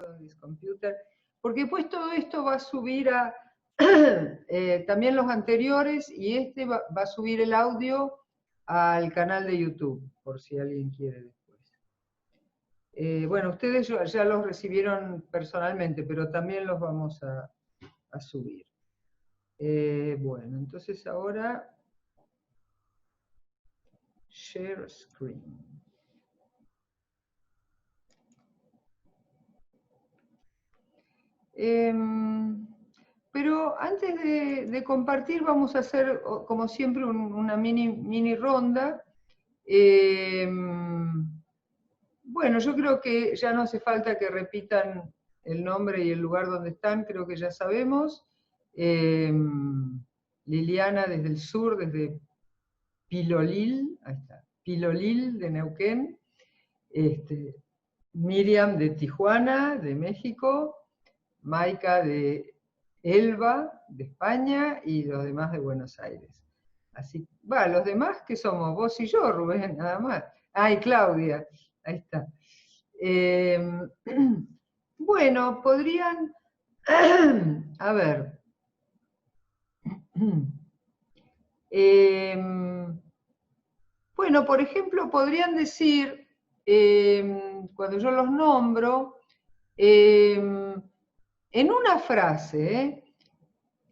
on this computer, porque después todo esto va a subir a también los anteriores, y este va a subir el audio al canal de YouTube, por si alguien quiere después. Bueno, ustedes ya los recibieron personalmente, pero también los vamos a subir. Bueno, entonces ahora, share screen. Pero antes de compartir, vamos a hacer, como siempre, una mini ronda. Bueno, yo creo que ya no hace falta que repitan el nombre y el lugar donde están, creo que ya sabemos. Liliana desde el sur, desde Pilolil, ahí está, Pilolil de Neuquén. Miriam de Tijuana, de México. Maika de Elba, de España, y los demás de Buenos Aires. Así, los demás que somos, vos y yo, Rubén, nada más. Y Claudia, ahí está. Bueno, podrían, a ver, bueno, por ejemplo, podrían decir, cuando yo los nombro, en una frase,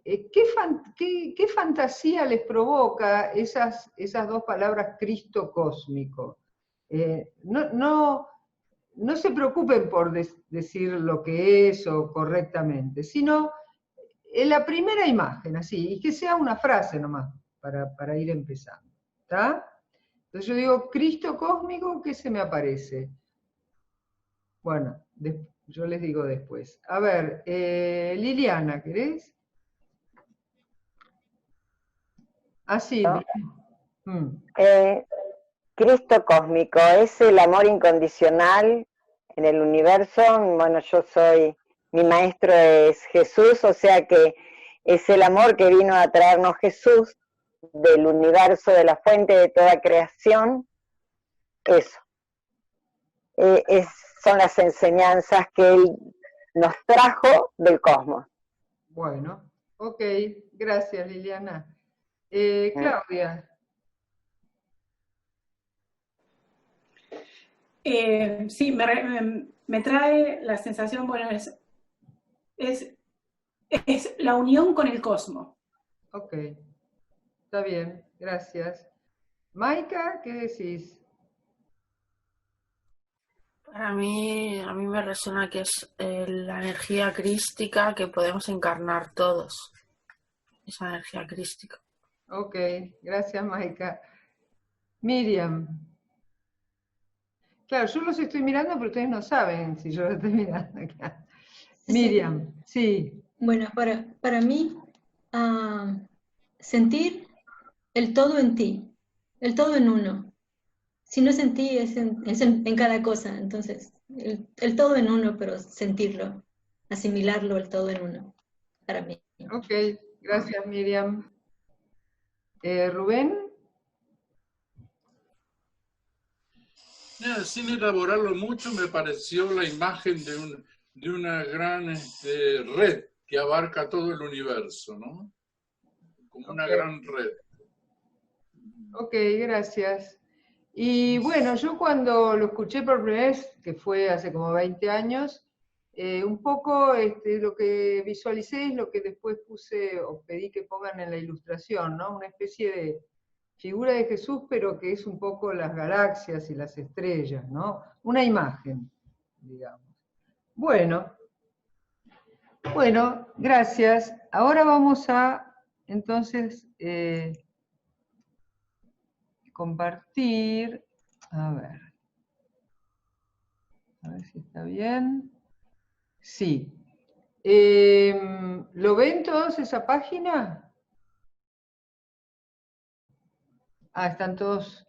¿qué fantasía les provoca esas dos palabras Cristo cósmico? No se preocupen por decir lo que es o correctamente, sino en la primera imagen, así, y que sea una frase nomás, para ir empezando. ¿Está? Entonces yo digo, Cristo cósmico, ¿qué se me aparece? Bueno, yo les digo después. A ver, Liliana, ¿querés? Sí. ¿No? Cristo cósmico, es el amor incondicional en el universo. Bueno, mi maestro es Jesús, o sea que es el amor que vino a traernos Jesús del universo, de la fuente de toda creación. Eso. Son las enseñanzas que Él nos trajo del cosmos. Bueno, ok, gracias Liliana. Claudia. Sí, me trae la sensación, bueno, es la unión con el cosmos. Ok, está bien, gracias. Maika, ¿qué decís? A mí me resuena que es la energía crística que podemos encarnar todos. Esa energía crística. Ok, gracias Maika. Miriam. Claro, yo los estoy mirando, pero ustedes no saben si yo los estoy mirando. Miriam, sí. Bueno, para mí, sentir el todo en ti, el todo en uno. Si no es en ti, es en cada cosa. Entonces, el todo en uno, pero sentirlo, asimilarlo, el todo en uno, para mí. Ok, gracias Miriam. Rubén. Mira, sin elaborarlo mucho, me pareció la imagen de una gran red que abarca todo el universo, ¿no? Como una gran red. Ok, gracias. Y bueno, yo cuando lo escuché por primera vez, que fue hace como 20 años, un poco lo que visualicé es lo que después puse o pedí que pongan en la ilustración, ¿no? Una especie de figura de Jesús, pero que es un poco las galaxias y las estrellas, ¿no? Una imagen, digamos. Bueno, gracias. Ahora vamos a, entonces, compartir. A ver si está bien. Sí. ¿Lo ven todos esa página? Están todos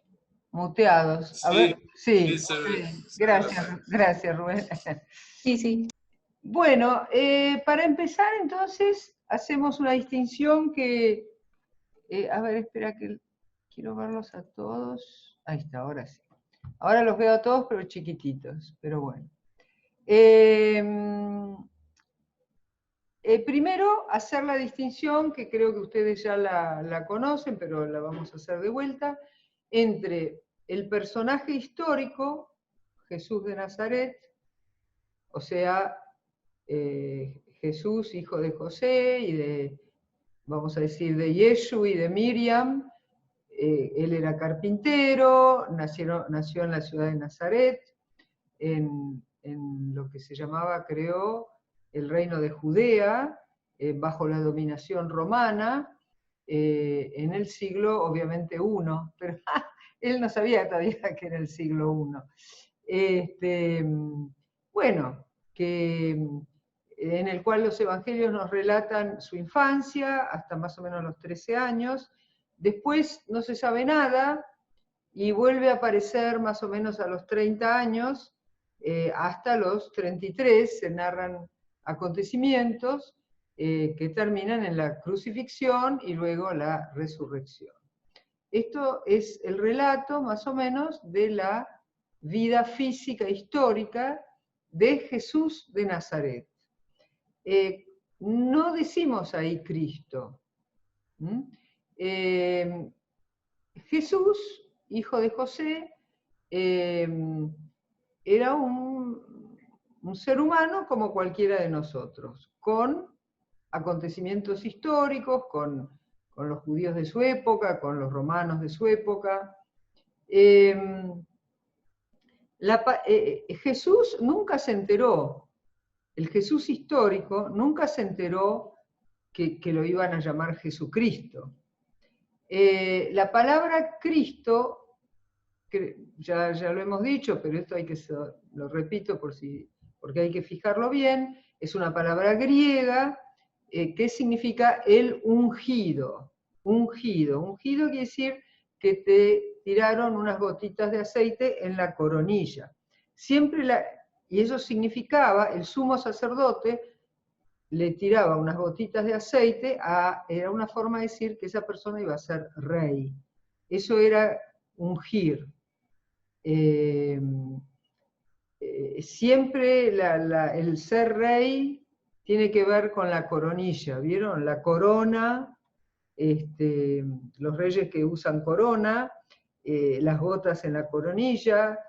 muteados. A ver, sí. Gracias, Rubén. Sí. Bueno, para empezar entonces, hacemos una distinción que, a ver, espera que quiero verlos a todos. Ahí está, ahora sí. Ahora los veo a todos, pero chiquititos, pero bueno. Primero, hacer la distinción, que creo que ustedes ya la conocen, pero la vamos a hacer de vuelta, entre el personaje histórico, Jesús de Nazaret, o sea, Jesús, hijo de José, y de, vamos a decir, de Yeshu y de Miriam. Él era carpintero, nació en la ciudad de Nazaret, en lo que se llamaba, creo, el reino de Judea, bajo la dominación romana, en el siglo, obviamente, I, pero él no sabía todavía que era el siglo I. Bueno, en el cual los evangelios nos relatan su infancia, hasta más o menos los 13 años, después no se sabe nada, y vuelve a aparecer más o menos a los 30 años, hasta los 33 se narran acontecimientos que terminan en la crucifixión y luego la resurrección. Esto es el relato, más o menos, de la vida física histórica de Jesús de Nazaret. No decimos ahí Cristo. Jesús, hijo de José, era un ser humano como cualquiera de nosotros, con acontecimientos históricos, con los judíos de su época, con los romanos de su época. Jesús nunca se enteró, el Jesús histórico nunca se enteró que lo iban a llamar Jesucristo. La palabra Cristo, ya lo hemos dicho, pero esto lo repito porque hay que fijarlo bien, es una palabra griega que significa el ungido. Ungido quiere decir que te tiraron unas gotitas de aceite en la coronilla. Y eso significaba, el sumo sacerdote le tiraba unas gotitas de aceite, era una forma de decir que esa persona iba a ser rey. Eso era ungir. Siempre el ser rey tiene que ver con la coronilla, ¿vieron? La corona, los reyes que usan corona, las gotas en la coronilla,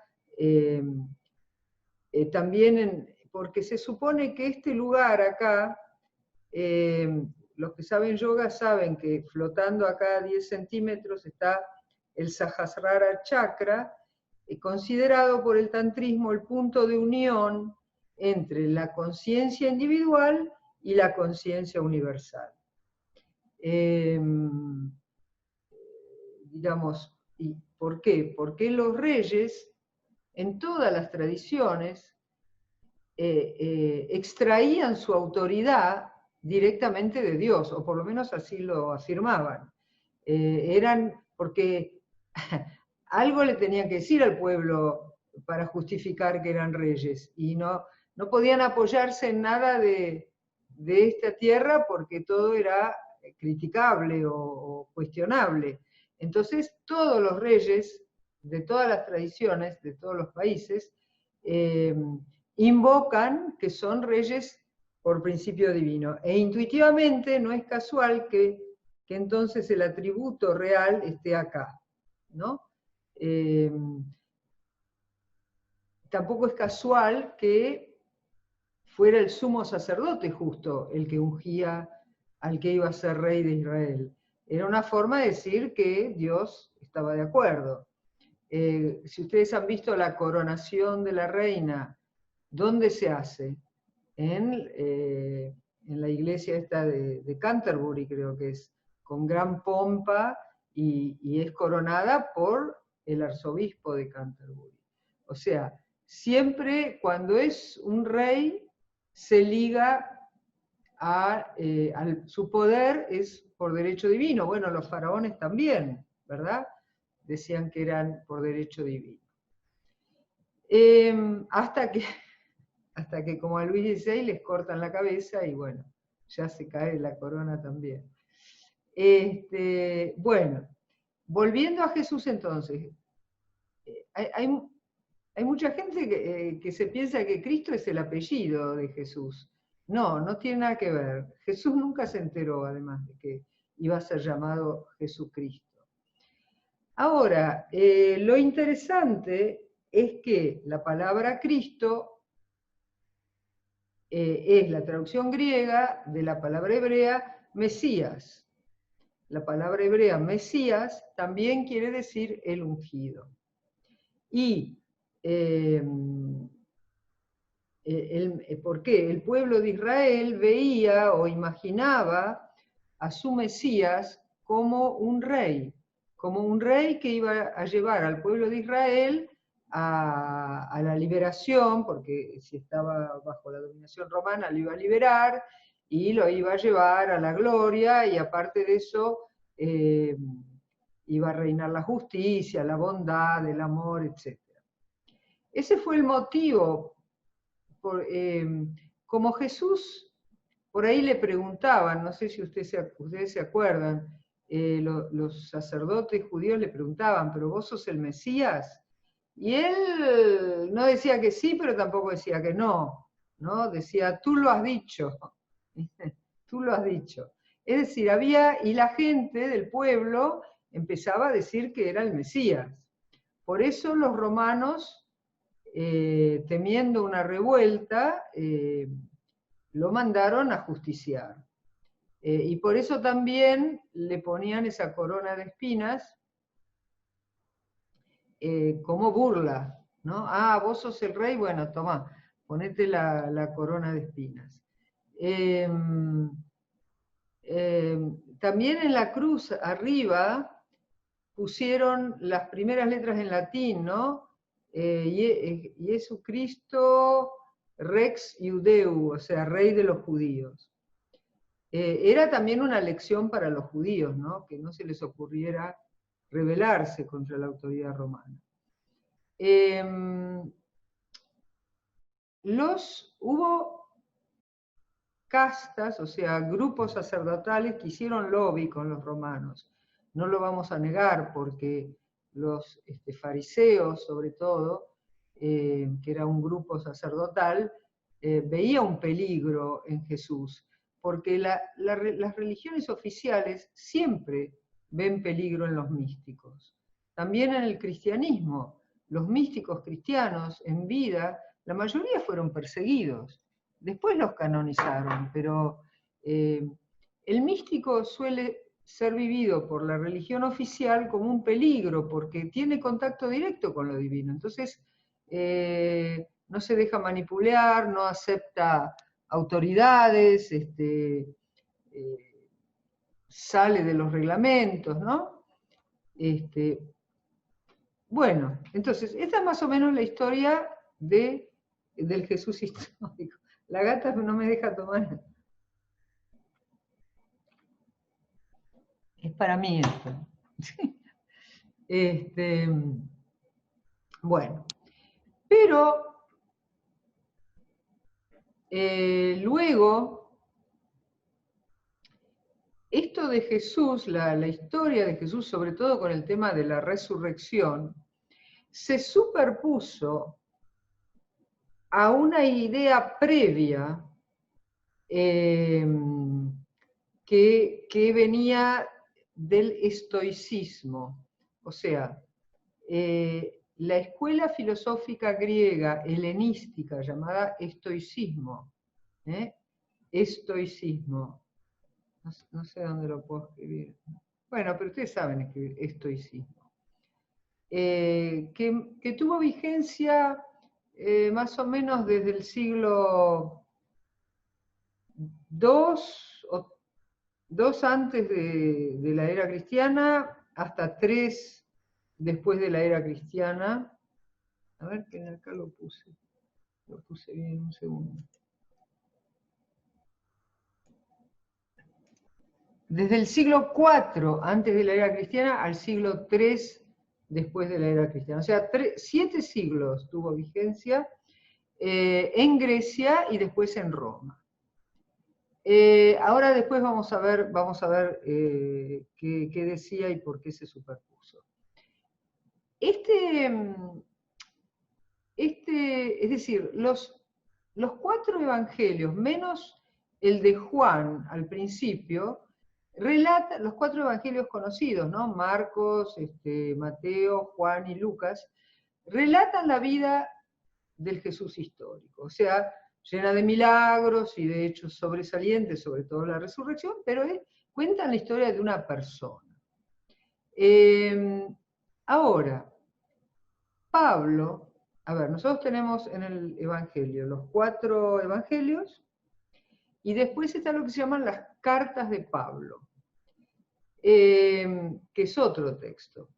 también porque se supone que este lugar acá, los que saben yoga saben que flotando acá a 10 centímetros está el Sahasrara Chakra, considerado por el tantrismo el punto de unión entre la conciencia individual y la conciencia universal. Digamos, ¿y por qué? Porque los reyes, en todas las tradiciones, extraían su autoridad directamente de Dios, o por lo menos así lo afirmaban. Porque algo le tenían que decir al pueblo para justificar que eran reyes, y no podían apoyarse en nada de esta tierra porque todo era criticable o cuestionable. Entonces todos los reyes de todas las tradiciones, de todos los países, invocan que son reyes por principio divino. E intuitivamente no es casual que entonces el atributo real esté acá, ¿no? Tampoco es casual que fuera el sumo sacerdote justo el que ungía al que iba a ser rey de Israel. Era una forma de decir que Dios estaba de acuerdo. Si ustedes han visto la coronación de la reina, ¿dónde se hace? En la iglesia esta de Canterbury, creo que es, con gran pompa, y es coronada por el arzobispo de Canterbury. O sea, siempre cuando es un rey, se liga a su poder, es por derecho divino. Bueno, los faraones también, ¿verdad? Decían que eran por derecho divino. Hasta que como a Luis XVI les cortan la cabeza y bueno, ya se cae la corona también. Bueno, volviendo a Jesús entonces, Hay mucha gente que se piensa que Cristo es el apellido de Jesús. No, no tiene nada que ver. Jesús nunca se enteró, además, de que iba a ser llamado Jesucristo. Ahora, lo interesante es que la palabra Cristo es la traducción griega de la palabra hebrea Mesías. La palabra hebrea Mesías también quiere decir el ungido. Y ¿por qué? El pueblo de Israel veía o imaginaba a su Mesías como un rey que iba a llevar al pueblo de Israel a la liberación, porque si estaba bajo la dominación romana lo iba a liberar y lo iba a llevar a la gloria, y aparte de eso iba a reinar la justicia, la bondad, el amor, etc. Ese fue el motivo. Como Jesús, por ahí le preguntaban, no sé si ustedes se acuerdan, los sacerdotes judíos le preguntaban, ¿pero vos sos el Mesías? Y él no decía que sí, pero tampoco decía que no, ¿no? Decía, tú lo has dicho, tú lo has dicho. Es decir, y la gente del pueblo empezaba a decir que era el Mesías. Por eso los romanos, temiendo una revuelta, lo mandaron a justiciar. Y por eso también le ponían esa corona de espinas como burla, ¿no? Ah, vos sos el rey, bueno, tomá, ponete la corona de espinas. También en la cruz arriba pusieron las primeras letras en latín, ¿no? Jesucristo Rex Iudeu, o sea, rey de los judíos. Era también una lección para los judíos, ¿no? Que no se les ocurriera rebelarse contra la autoridad romana. Hubo castas, o sea, grupos sacerdotales que hicieron lobby con los romanos. No lo vamos a negar, porque los fariseos, sobre todo, que era un grupo sacerdotal, veía un peligro en Jesús, porque las religiones oficiales siempre ven peligro en los místicos. También en el cristianismo, los místicos cristianos en vida, la mayoría fueron perseguidos. Después los canonizaron, pero el místico suele ser vivido por la religión oficial como un peligro, porque tiene contacto directo con lo divino. Entonces, no se deja manipular, no acepta autoridades, sale de los reglamentos, ¿no? Bueno, entonces, esta es más o menos la historia del Jesús histórico. La gata no me deja tomar. Es para mí esto. Bueno, pero luego, esto de Jesús, la historia de Jesús, sobre todo con el tema de la resurrección, se superpuso a una idea previa que venía del estoicismo. O sea, la escuela filosófica griega helenística llamada estoicismo, estoicismo, no sé dónde lo puedo escribir. Bueno, pero ustedes saben escribir estoicismo. Que tuvo vigencia más o menos desde el siglo II antes de la era cristiana hasta III después de la era cristiana. A ver, que acá lo puse bien, un segundo. Desde el siglo IV antes de la era cristiana al siglo III después de la era cristiana. O sea, 7 siglos tuvo vigencia en Grecia y después en Roma. Ahora después vamos a ver qué decía y por qué se superpuso. es decir, los 4 evangelios, menos el de Juan al principio, relatan los 4 evangelios conocidos, ¿no? Marcos, Mateo, Juan y Lucas, relatan la vida del Jesús histórico, o sea, llena de milagros y de hechos sobresalientes, sobre todo la resurrección, pero cuentan la historia de una persona. Ahora, Pablo, a ver, nosotros tenemos en el Evangelio los 4 evangelios, y después está lo que se llaman las cartas de Pablo, que es otro texto.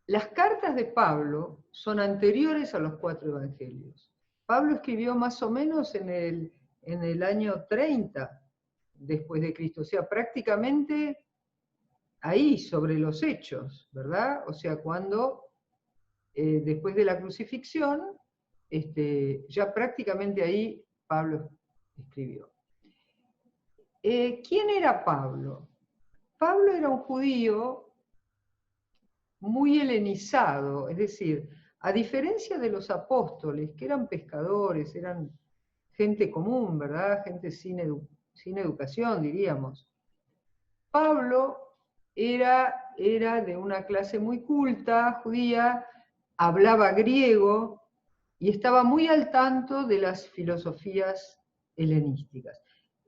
Las cartas de Pablo son anteriores a los 4 evangelios. Pablo escribió más o menos en el año 30 después de Cristo, o sea, prácticamente ahí, sobre los hechos, ¿verdad? O sea, cuando después de la crucifixión, ya prácticamente ahí Pablo escribió. ¿Quién era Pablo? Pablo era un judío muy helenizado, es decir, a diferencia de los apóstoles, que eran pescadores, eran gente común, ¿verdad? Gente sin educación, diríamos. Pablo era de una clase muy culta, judía, hablaba griego y estaba muy al tanto de las filosofías helenísticas.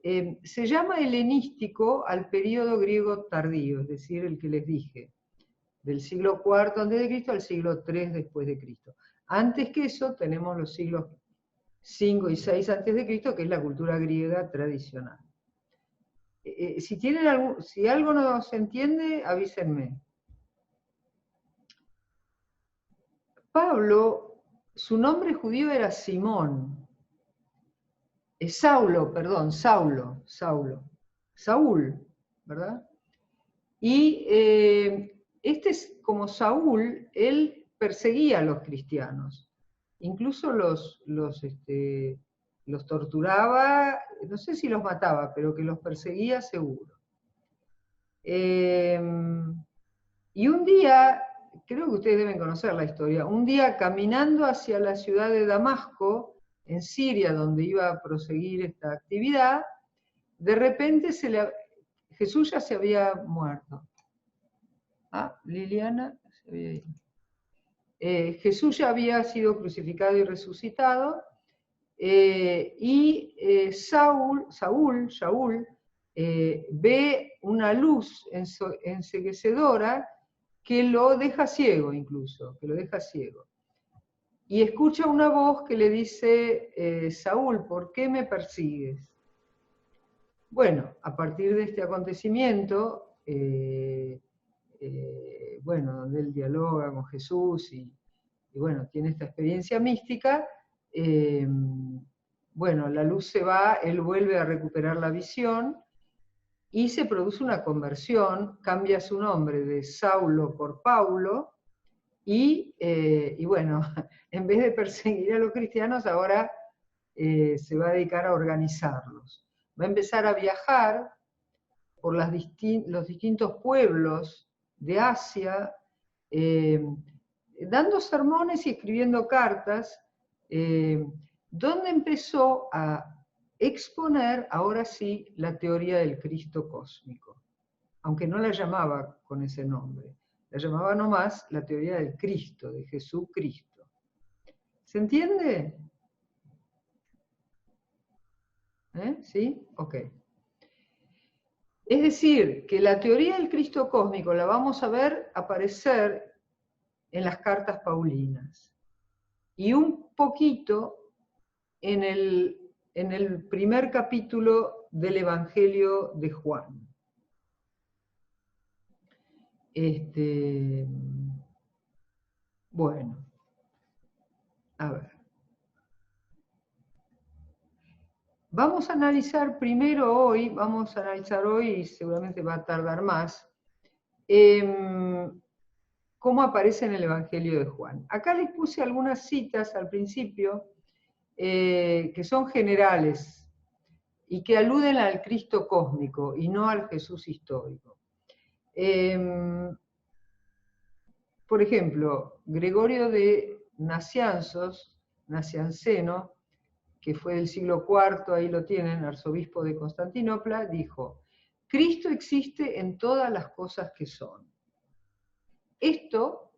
Se llama helenístico al periodo griego tardío, es decir, el que les dije, del siglo IV a.C. al siglo III después de Cristo. Antes que eso tenemos los siglos 5 y 6 a.C., que es la cultura griega tradicional. Si algo no se entiende, avísenme. Pablo, su nombre judío era Simón. Saúl, ¿verdad? Y como Saúl, él perseguía a los cristianos. Incluso los torturaba, no sé si los mataba, pero que los perseguía seguro. Y un día, creo que ustedes deben conocer la historia, un día caminando hacia la ciudad de Damasco, en Siria, donde iba a proseguir esta actividad, de repente Jesús ya se había muerto. Liliana se había ido. Jesús ya había sido crucificado y resucitado, y Saúl, ve una luz enceguecedora que lo deja ciego incluso, Y escucha una voz que le dice, Saúl, ¿por qué me persigues? Bueno, a partir de este acontecimiento, donde él dialoga con Jesús y bueno, tiene esta experiencia mística, la luz se va, él vuelve a recuperar la visión y se produce una conversión, cambia su nombre de Saulo por Paulo, y en vez de perseguir a los cristianos, ahora se va a dedicar a organizarlos. Va a empezar a viajar por los distintos pueblos de Asia, dando sermones y escribiendo cartas, donde empezó a exponer, ahora sí, la teoría del Cristo cósmico, aunque no la llamaba con ese nombre, la llamaba nomás la teoría del Cristo, de Jesucristo. ¿Se entiende? ¿Sí? Ok. Es decir, que la teoría del Cristo cósmico la vamos a ver aparecer en las cartas paulinas, y un poquito en el primer capítulo del Evangelio de Juan. Bueno, a ver. Vamos a analizar hoy, y seguramente va a tardar más, cómo aparece en el Evangelio de Juan. Acá les puse algunas citas al principio, que son generales, y que aluden al Cristo cósmico, y no al Jesús histórico. Por ejemplo, Gregorio de Nacianceno, que fue del siglo IV, ahí lo tienen, arzobispo de Constantinopla, dijo: Cristo existe en todas las cosas que son. Esto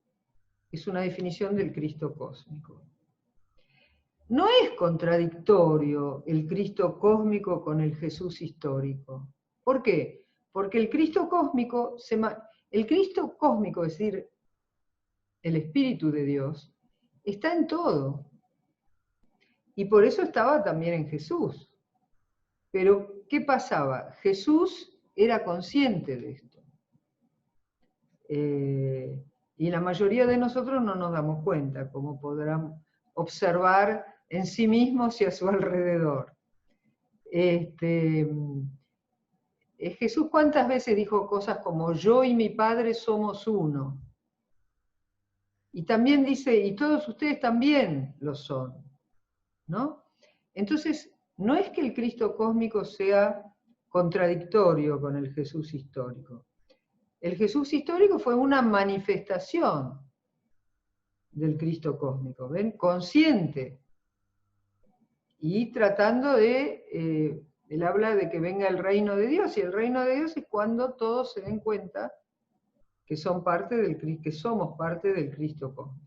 es una definición del Cristo cósmico. No es contradictorio el Cristo cósmico con el Jesús histórico. ¿Por qué? Porque el Cristo cósmico, es decir, el Espíritu de Dios, está en todo. Y por eso estaba también en Jesús. Pero, ¿qué pasaba? Jesús era consciente de esto. Y la mayoría de nosotros no nos damos cuenta, como podrán observar en sí mismos y a su alrededor. Jesús, ¿cuántas veces dijo cosas como yo y mi Padre somos uno? Y también dice, y todos ustedes también lo son, ¿no? Entonces, no es que el Cristo cósmico sea contradictorio con el Jesús histórico. El Jesús histórico fue una manifestación del Cristo cósmico, ¿ven? Consciente. Y tratando de, él habla de que venga el reino de Dios, y el reino de Dios es cuando todos se den cuenta que somos parte del Cristo cósmico.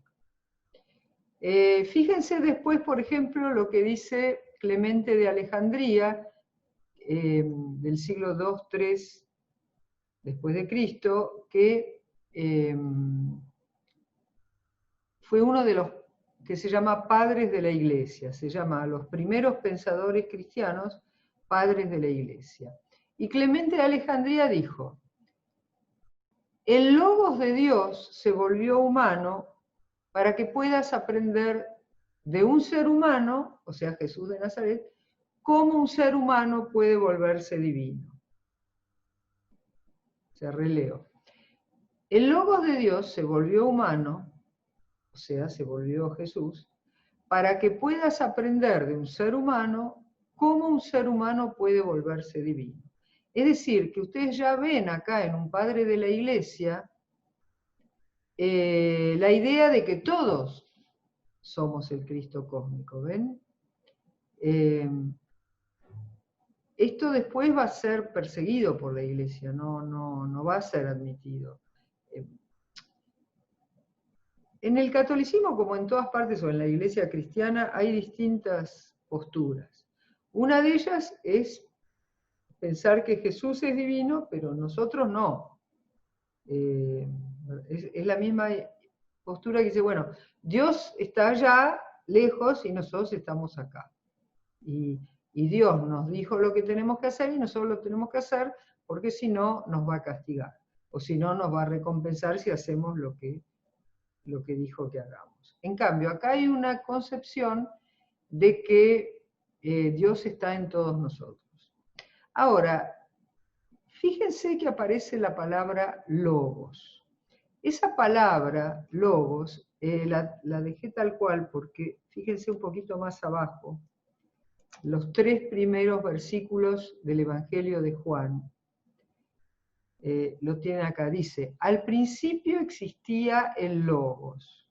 Fíjense después, por ejemplo, lo que dice Clemente de Alejandría, del siglo II-III después de Cristo, que fue uno de los que se llama padres de la Iglesia, se llama a los primeros pensadores cristianos padres de la Iglesia. Y Clemente de Alejandría dijo: el Logos de Dios se volvió humano para que puedas aprender de un ser humano, o sea, Jesús de Nazaret, cómo un ser humano puede volverse divino. O sea, releo. El Logos de Dios se volvió humano, o sea, se volvió Jesús, para que puedas aprender de un ser humano cómo un ser humano puede volverse divino. Es decir, que ustedes ya ven acá en un padre de la Iglesia la idea de que todos somos el Cristo cósmico, ¿ven? Esto después va a ser perseguido por la Iglesia, no va a ser admitido. En el catolicismo, como en todas partes, o en la Iglesia cristiana, hay distintas posturas. Una de ellas es pensar que Jesús es divino, pero nosotros no. Es la misma postura que dice, bueno, Dios está allá, lejos, y nosotros estamos acá. Y Dios nos dijo lo que tenemos que hacer, y nosotros lo tenemos que hacer, porque si no, nos va a castigar. O si no, nos va a recompensar si hacemos lo que dijo que hagamos. En cambio, acá hay una concepción de que Dios está en todos nosotros. Ahora, fíjense que aparece la palabra logos. Esa palabra, logos, la dejé tal cual porque, fíjense un poquito más abajo, los 3 primeros versículos del Evangelio de Juan, lo tienen acá, dice, al principio existía el logos,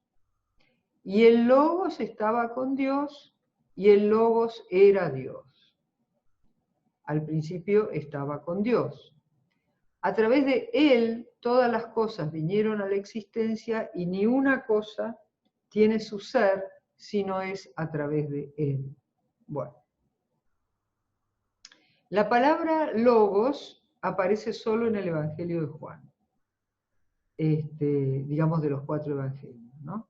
y el logos estaba con Dios, y el logos era Dios. Al principio estaba con Dios. A través de Él todas las cosas vinieron a la existencia y ni una cosa tiene su ser si no es a través de Él. Bueno. La palabra logos aparece solo en el Evangelio de Juan. Digamos de los 4 evangelios, ¿no?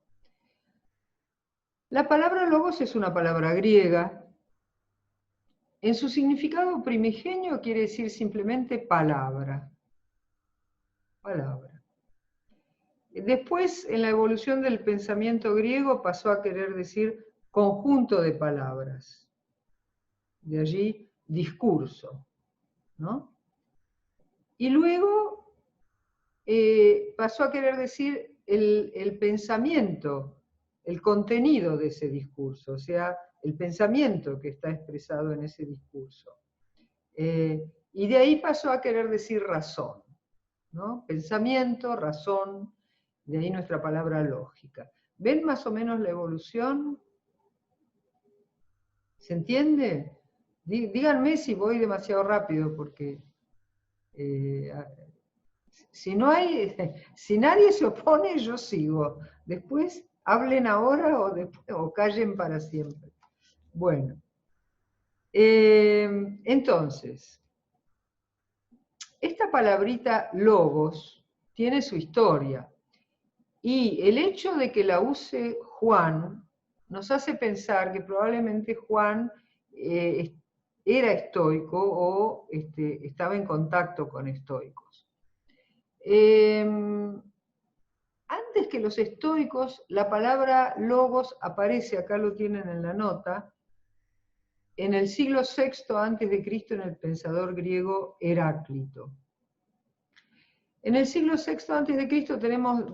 La palabra logos es una palabra griega. En su significado primigenio quiere decir simplemente palabra. Palabra. Después, en la evolución del pensamiento griego, pasó a querer decir conjunto de palabras. De allí, discurso, ¿no? Y luego pasó a querer decir el pensamiento, el contenido de ese discurso, o sea, el pensamiento que está expresado en ese discurso. Y de ahí pasó a querer decir razón, ¿no? Pensamiento, razón, de ahí nuestra palabra lógica. ¿Ven más o menos la evolución? ¿Se entiende? Díganme si voy demasiado rápido, porque si no hay, si nadie se opone, yo sigo. Después hablen ahora o callen para siempre. Bueno, entonces, esta palabrita logos tiene su historia. Y el hecho de que la use Juan nos hace pensar que probablemente Juan era estoico o estaba en contacto con estoicos. Antes que los estoicos, la palabra logos aparece, acá lo tienen en la nota, en el siglo VI a.C. en el pensador griego Heráclito. En el siglo VI a.C. tenemos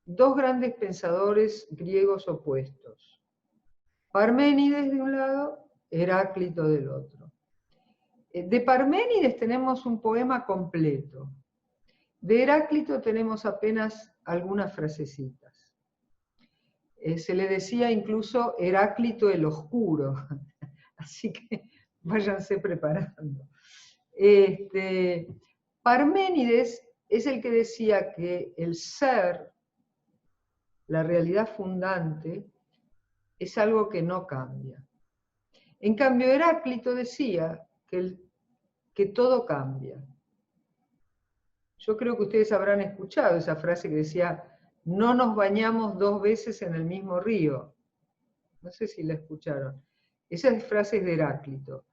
dos grandes pensadores griegos opuestos. Parménides de un lado, Heráclito del otro. De Parménides tenemos un poema completo. De Heráclito tenemos apenas algunas frasecitas. Se le decía incluso Heráclito el Oscuro, así que váyanse preparando. Parménides es el que decía que el ser, la realidad fundante, es algo que no cambia. En cambio, Heráclito decía que todo cambia. Yo creo que ustedes habrán escuchado esa frase que decía, no nos bañamos dos veces en el mismo río. No sé si la escucharon. Esa frase es de Heráclito.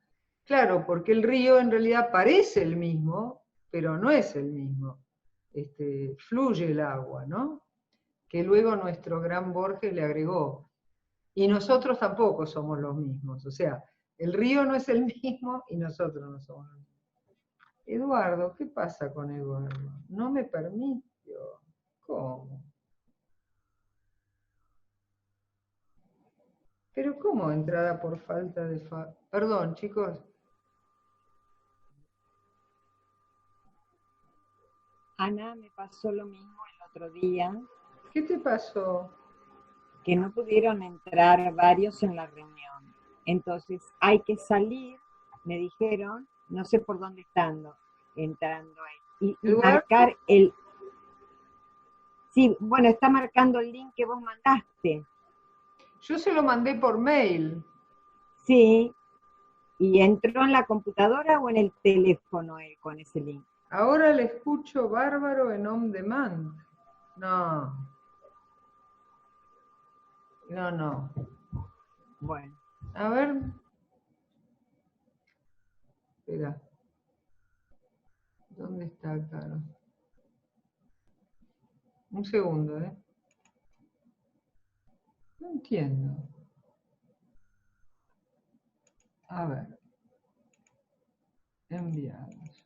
Claro, porque el río en realidad parece el mismo, pero no es el mismo. Fluye el agua, ¿no? Que luego nuestro gran Borges le agregó. Y nosotros tampoco somos los mismos. O sea, el río no es el mismo y nosotros no somos los mismos. Eduardo, ¿qué pasa con Eduardo? No me permitió. ¿Cómo? Pero ¿cómo entrada por falta de Perdón, chicos. Ana, me pasó lo mismo el otro día, ¿Qué te pasó? que no pudieron entrar varios en la reunión. Entonces hay que salir, me dijeron, no sé por dónde están entrando ahí, y marcar el... Sí, bueno, está marcando el link que vos mandaste. Yo se lo mandé por mail. Sí, ¿y entró en la computadora o en el teléfono con ese link? Ahora le escucho bárbaro en on demand. No. No. Bueno. A ver. Espera. ¿Dónde está, Caro? Un segundo, ¿eh? No entiendo. A ver. Enviados.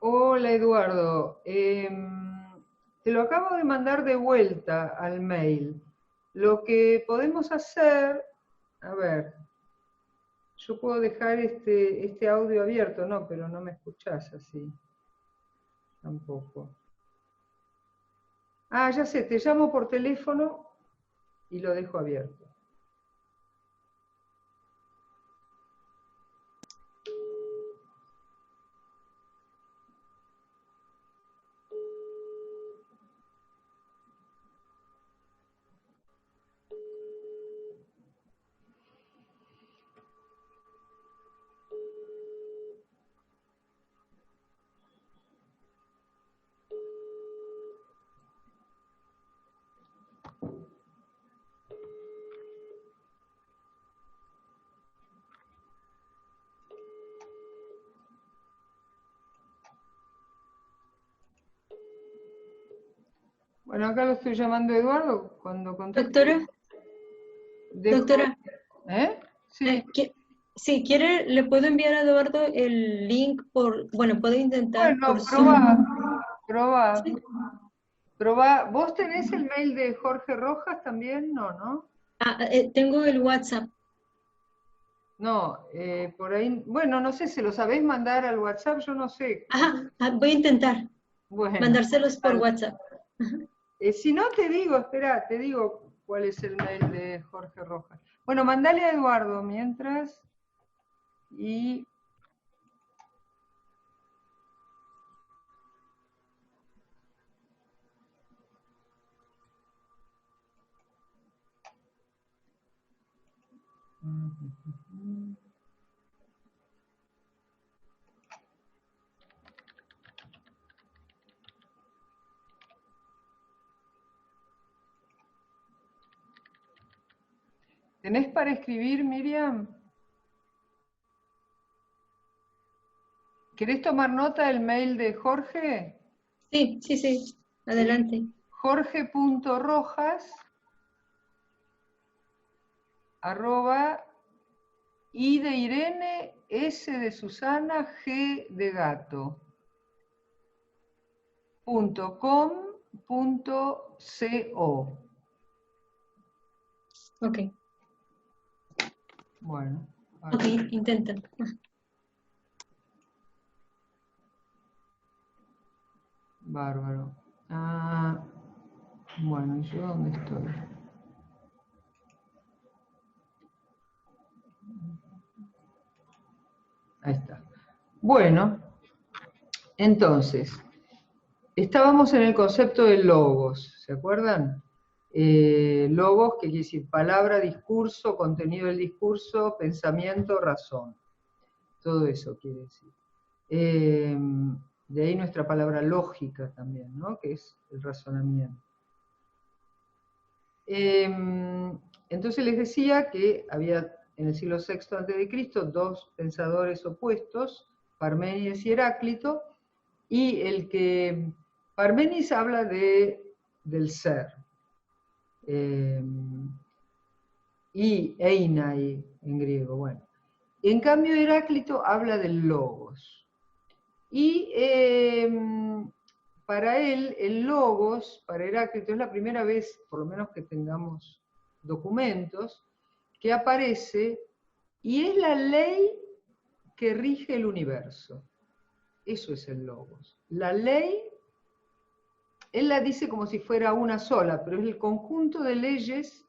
Hola Eduardo, te lo acabo de mandar de vuelta al mail. Lo que podemos hacer A ver, yo puedo dejar este audio abierto, no, pero no me escuchás así. Tampoco. Ah, ya sé, te llamo por teléfono y lo dejo abierto. Bueno, acá lo estoy llamando Eduardo cuando conteste. Doctora, Dejo- doctora, ¿Eh? Sí. si quiere, le puedo enviar a Eduardo el link bueno, puedo intentar Bueno, por Zoom. probá. Sí. Probá. ¿Vos tenés el mail de Jorge Rojas también? No, ¿no? Tengo el WhatsApp. No, por ahí, bueno, no sé, ¿se lo sabés mandar al WhatsApp? Yo no sé. Ajá, voy a intentar Bueno, mandárselos por dale. WhatsApp. Si no te digo, espera, te digo cuál es el mail de Jorge Rojas. Bueno, mandale a Eduardo mientras y... ¿Tenés para escribir, Miriam? ¿Querés tomar nota del mail de Jorge? Sí, adelante. Jorge.rojas @ I de Irene, S de Susana, G de gato. .com.co. Ok, Bueno. ok, intenta. Bárbaro. Ah, bueno, ¿y yo dónde estoy? Ahí está. Bueno, entonces, estábamos en el concepto de logos, ¿se acuerdan? Logos, que quiere decir palabra, discurso, contenido del discurso, pensamiento, razón. Todo eso quiere decir. De ahí nuestra palabra lógica también, ¿no? Que es el razonamiento. Entonces les decía que había en el siglo VI a.C. dos pensadores opuestos, Parménides y Heráclito, y Parménides habla del ser, y einai en griego, bueno. En cambio Heráclito habla del logos. Y para él, el logos, para Heráclito, es la primera vez, por lo menos que tengamos documentos, que aparece y es la ley que rige el universo. Eso es el logos. La ley, él la dice como si fuera una sola, pero es el conjunto de leyes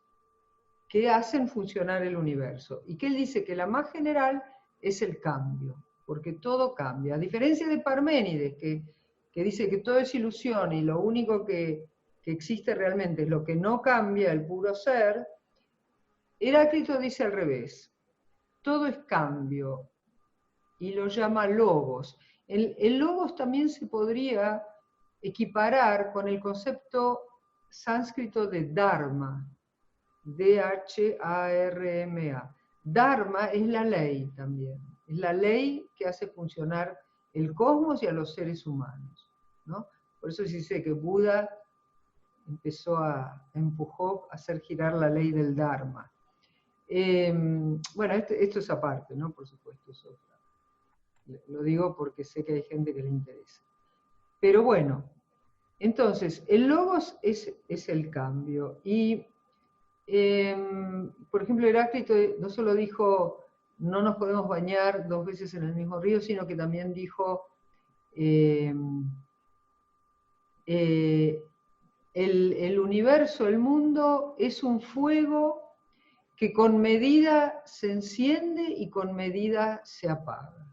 que hacen funcionar el universo. Y que él dice que la más general es el cambio, porque todo cambia. A diferencia de Parménides, que dice que todo es ilusión y lo único que existe realmente es lo que no cambia, el puro ser, Heráclito dice al revés. Todo es cambio, y lo llama logos. El logos también se podría equiparar con el concepto sánscrito de dharma, D-H-A-R-M-A. Dharma es la ley también, es la ley que hace funcionar el cosmos y a los seres humanos, ¿no? Por eso se dice que Buda empujó a hacer girar la ley del Dharma. Bueno, esto es aparte, ¿no? Por supuesto, es otra. Lo digo porque sé que hay gente que le interesa. Pero bueno, entonces, el logos es el cambio. Y Por ejemplo, Heráclito no solo dijo, no nos podemos bañar 2 veces en el mismo río, sino que también dijo, el universo, el mundo, es un fuego que con medida se enciende y con medida se apaga.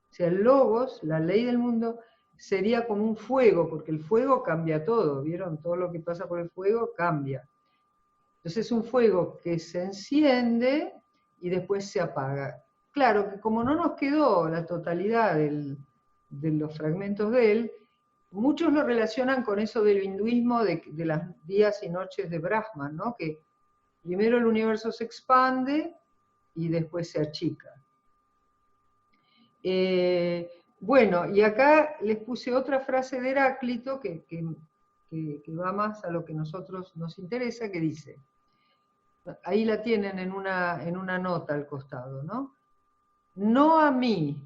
O sea, el logos, la ley del mundo, sería como un fuego, porque el fuego cambia todo, ¿vieron? Todo lo que pasa por el fuego cambia. Entonces es un fuego que se enciende y después se apaga. Claro que como no nos quedó la totalidad de los fragmentos de él, muchos lo relacionan con eso del hinduismo, de las días y noches de Brahman, ¿no? Que primero el universo se expande y después se achica. Bueno, y acá les puse otra frase de Heráclito que va más a lo que a nosotros nos interesa, que dice, ahí la tienen en una nota al costado, ¿no? No a mí,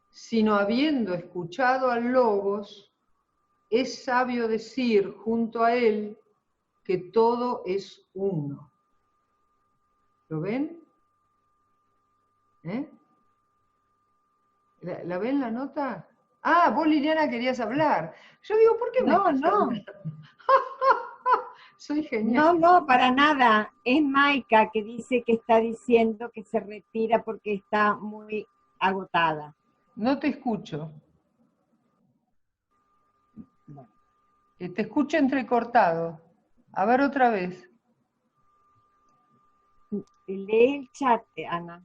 sino habiendo escuchado al Logos, es sabio decir junto a él que todo es uno. ¿Lo ven? ¿Eh? ¿La ven la nota? Ah, vos, Liliana, querías hablar. Yo digo, ¿por qué me estás hablando? Soy genial. No, para nada. Es Maika que dice que está diciendo que se retira porque está muy agotada. No te escucho. Te escucho entrecortado. A ver otra vez. Lee el chat, Ana.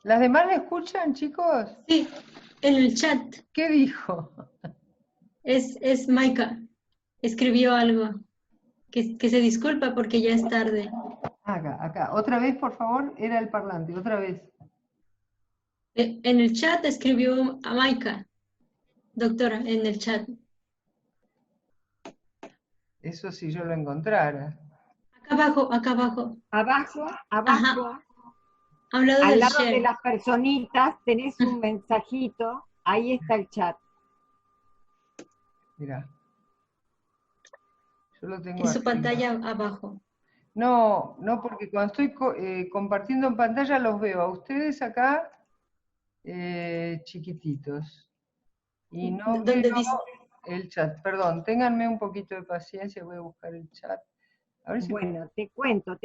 ¿Las demás la escuchan, chicos? Sí, en el chat. ¿Qué dijo? Es Maika. Escribió algo. Que se disculpa porque ya es tarde. Acá. Otra vez, por favor, era el parlante. Otra vez. En el chat escribió a Maika. Doctora, en el chat. Eso si yo lo encontrara. Acá abajo, acá abajo. Abajo, Ajá. Hablado al del lado share. de las personitas tenés un mensajito, ahí está el chat. Mirá. Yo lo tengo En su arriba. pantalla abajo. No, porque cuando estoy compartiendo en pantalla los veo a ustedes acá chiquititos. Y no ¿Dónde veo dice? el chat. Perdón, ténganme un poquito de paciencia, voy a buscar el chat. A ver si Bueno, te cuento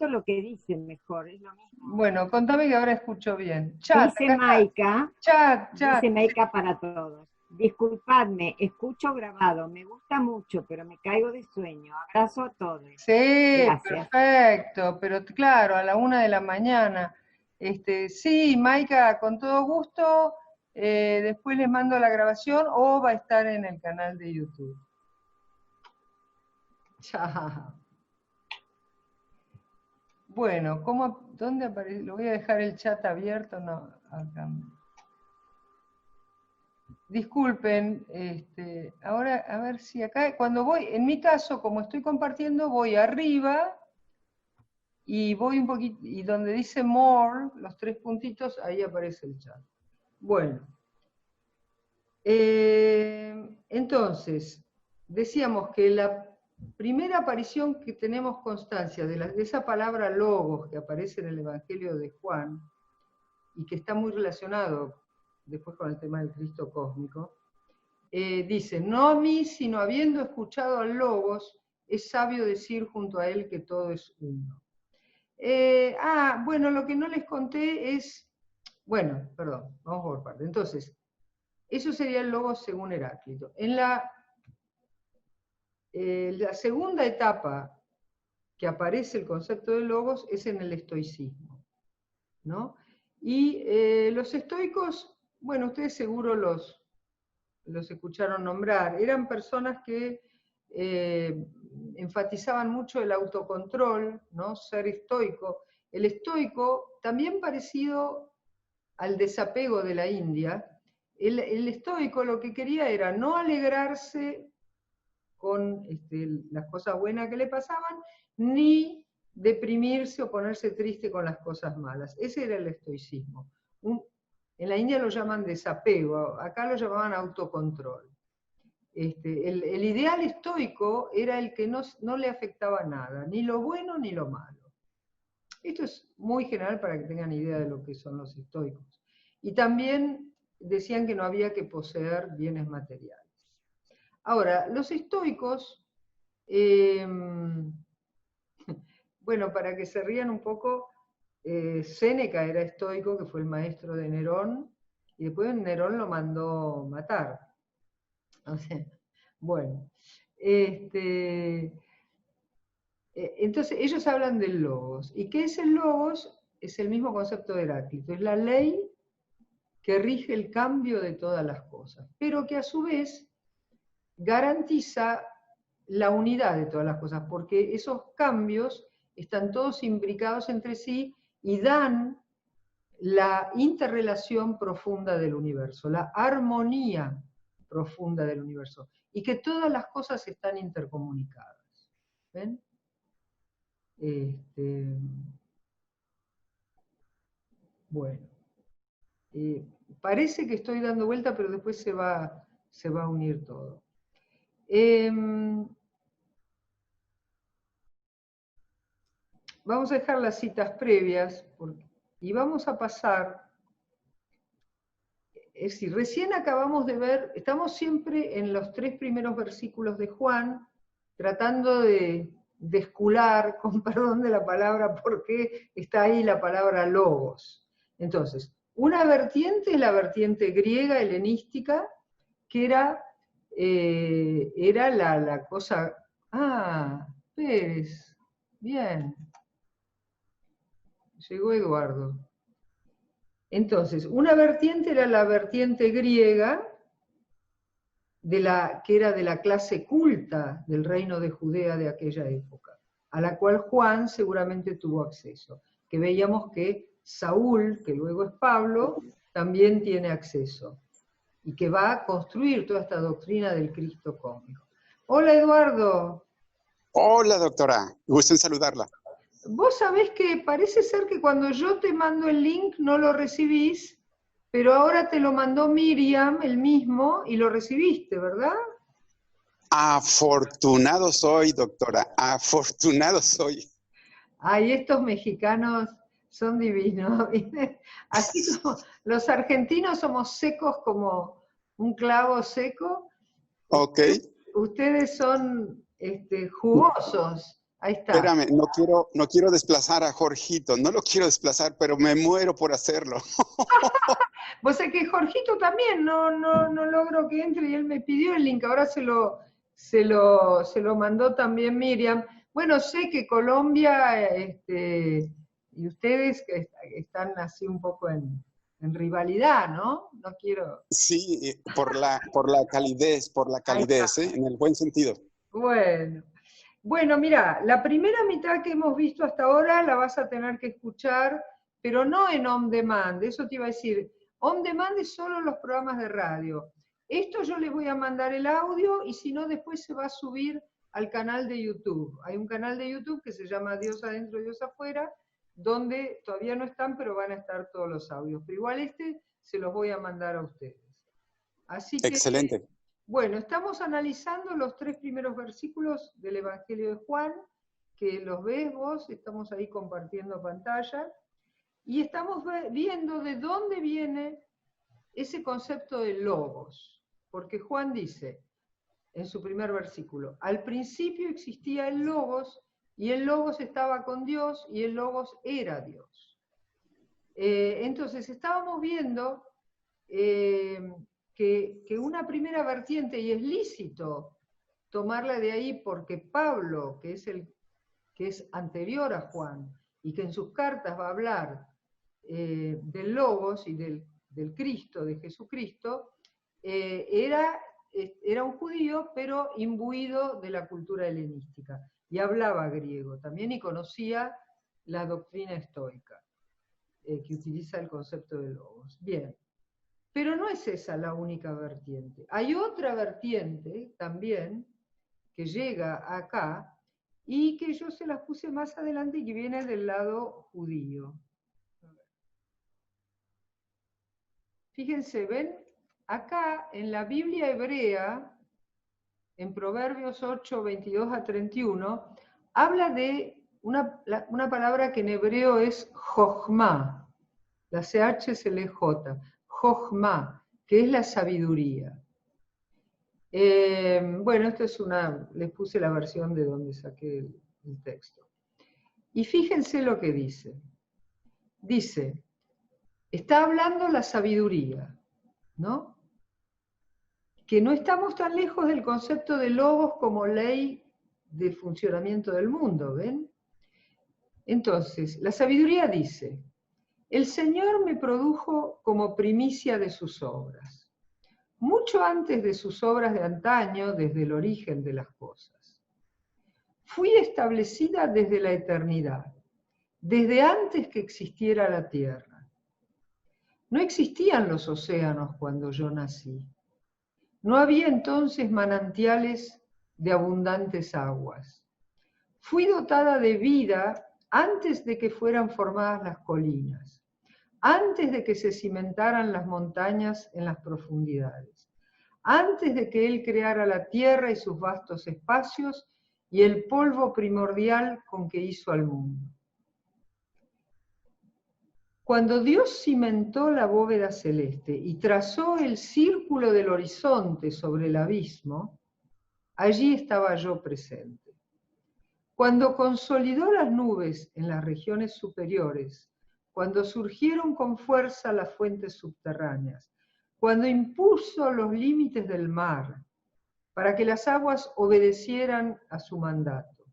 lo que dice mejor, es lo mismo. Bueno, contame que ahora escucho bien. Chat, Dice Maika, chat. dice Maika para todos. Disculpadme, escucho grabado, me gusta mucho, pero me caigo de sueño. Abrazo a todos. Sí, Gracias. perfecto, pero claro, a la 1 de la mañana. Sí, Maika, con todo gusto, después les mando la grabación o va a estar en el canal de YouTube. Chao. Bueno, ¿dónde aparece? Lo voy a dejar el chat abierto, no, acá. Disculpen, ahora a ver si acá, cuando voy, en mi caso, como estoy compartiendo, voy arriba y voy un poquito, y donde dice more, los 3 puntitos, ahí aparece el chat. Bueno, entonces, decíamos que la primera aparición que tenemos constancia de esa palabra logos que aparece en el Evangelio de Juan, y que está muy relacionado después con el tema del Cristo cósmico, dice, no a mí, sino habiendo escuchado al Logos, es sabio decir junto a él que todo es uno. Bueno, lo que no les conté es, bueno, perdón, vamos por parte. Entonces, eso sería el Logos según Heráclito. En la segunda etapa que aparece el concepto de Logos es en el estoicismo, ¿no? Y los estoicos, bueno, ustedes seguro los escucharon nombrar, eran personas que enfatizaban mucho el autocontrol, ¿no? Ser estoico. El estoico, también parecido al desapego de la India, el estoico lo que quería era no alegrarse con las cosas buenas que le pasaban, ni deprimirse o ponerse triste con las cosas malas. Ese era el estoicismo. En la India lo llaman desapego, acá lo llamaban autocontrol. El ideal estoico era el que no le afectaba nada, ni lo bueno ni lo malo. Esto es muy general para que tengan idea de lo que son los estoicos. Y también decían que no había que poseer bienes materiales. Ahora, los estoicos, bueno, para que se rían un poco, Séneca era estoico, que fue el maestro de Nerón, y después Nerón lo mandó matar. O sea, bueno, entonces ellos hablan del logos. ¿Y qué es el logos? Es el mismo concepto de Heráclito, es la ley que rige el cambio de todas las cosas, pero que a su vez garantiza la unidad de todas las cosas, porque esos cambios están todos imbricados entre sí y dan la interrelación profunda del universo, la armonía profunda del universo, y que todas las cosas están intercomunicadas. ¿Ven? Bueno, parece que estoy dando vuelta, pero después se va a unir todo. Vamos a dejar las citas previas y vamos a pasar. Es decir, recién acabamos de ver, estamos siempre en los 3 primeros versículos de Juan, tratando de escular, con perdón de la palabra, por qué está ahí la palabra logos. Entonces, una vertiente es la vertiente griega, helenística, que era la cosa... Ah, Pérez, bien. Llegó Eduardo. Entonces, una vertiente era la vertiente griega, que era de la clase culta del reino de Judea de aquella época, a la cual Juan seguramente tuvo acceso, que veíamos que Saúl, que luego es Pablo, también tiene acceso, y que va a construir toda esta doctrina del Cristo cósmico. Hola Eduardo. Hola doctora, gusto en saludarla. Vos sabés que parece ser que cuando yo te mando el link no lo recibís, pero ahora te lo mandó Miriam, el mismo, y lo recibiste, ¿verdad? Afortunado soy, doctora, afortunado soy. Ay, estos mexicanos son divinos. Así como los argentinos somos secos como un clavo seco. Ok. Ustedes son jugosos. Ahí está. Espérame, no quiero desplazar a Jorgito, no lo quiero desplazar, pero me muero por hacerlo. Vos sabés que Jorgito también no logro que entre y él me pidió el link, ahora se lo mandó también Miriam. Bueno, sé que Colombia y ustedes están así un poco en rivalidad, ¿no? No quiero... Sí, por la calidez, en el buen sentido. Bueno, mira, la primera mitad que hemos visto hasta ahora la vas a tener que escuchar, pero no en on demand, eso te iba a decir. On demand es solo los programas de radio. Esto yo les voy a mandar el audio y si no después se va a subir al canal de YouTube. Hay un canal de YouTube que se llama Dios Adentro, Dios Afuera, donde todavía no están, pero van a estar todos los audios. Pero igual se los voy a mandar a ustedes. Así que, excelente. Bueno, estamos analizando los 3 primeros versículos del Evangelio de Juan, que los ves vos, estamos ahí compartiendo pantalla, y estamos viendo de dónde viene ese concepto de logos, porque Juan dice, en su primer versículo, al principio existía el logos, y el logos estaba con Dios, y el logos era Dios. Entonces estábamos viendo que una primera vertiente, y es lícito tomarla de ahí porque Pablo, que es anterior a Juan, y que en sus cartas va a hablar del Logos y del Cristo, de Jesucristo, era un judío, pero imbuido de la cultura helenística, y hablaba griego también, y conocía la doctrina estoica, que utiliza el concepto de Logos. Bien. Pero no es esa la única vertiente. Hay otra vertiente también que llega acá y que yo se las puse más adelante y que viene del lado judío. Fíjense, ven, acá en la Biblia hebrea en Proverbios 8, 22 a 31, habla de una palabra que en hebreo es jochma, la CH se lee J, jochma, que es la sabiduría. Bueno, esto es les puse la versión de donde saqué el texto. Y fíjense lo que dice. Dice, está hablando la sabiduría, ¿no? Que no estamos tan lejos del concepto de logos como ley de funcionamiento del mundo, ¿ven? Entonces, la sabiduría dice, el Señor me produjo como primicia de sus obras, mucho antes de sus obras de antaño, desde el origen de las cosas. Fui establecida desde la eternidad, desde antes que existiera la tierra. No existían los océanos cuando yo nací. No había entonces manantiales de abundantes aguas. Fui dotada de vida antes de que fueran formadas las colinas, antes de que se cimentaran las montañas en las profundidades, antes de que Él creara la tierra y sus vastos espacios y el polvo primordial con que hizo al mundo. Cuando Dios cimentó la bóveda celeste y trazó el círculo del horizonte sobre el abismo, allí estaba yo presente. Cuando consolidó las nubes en las regiones superiores, cuando surgieron con fuerza las fuentes subterráneas, cuando impuso los límites del mar, para que las aguas obedecieran a su mandato.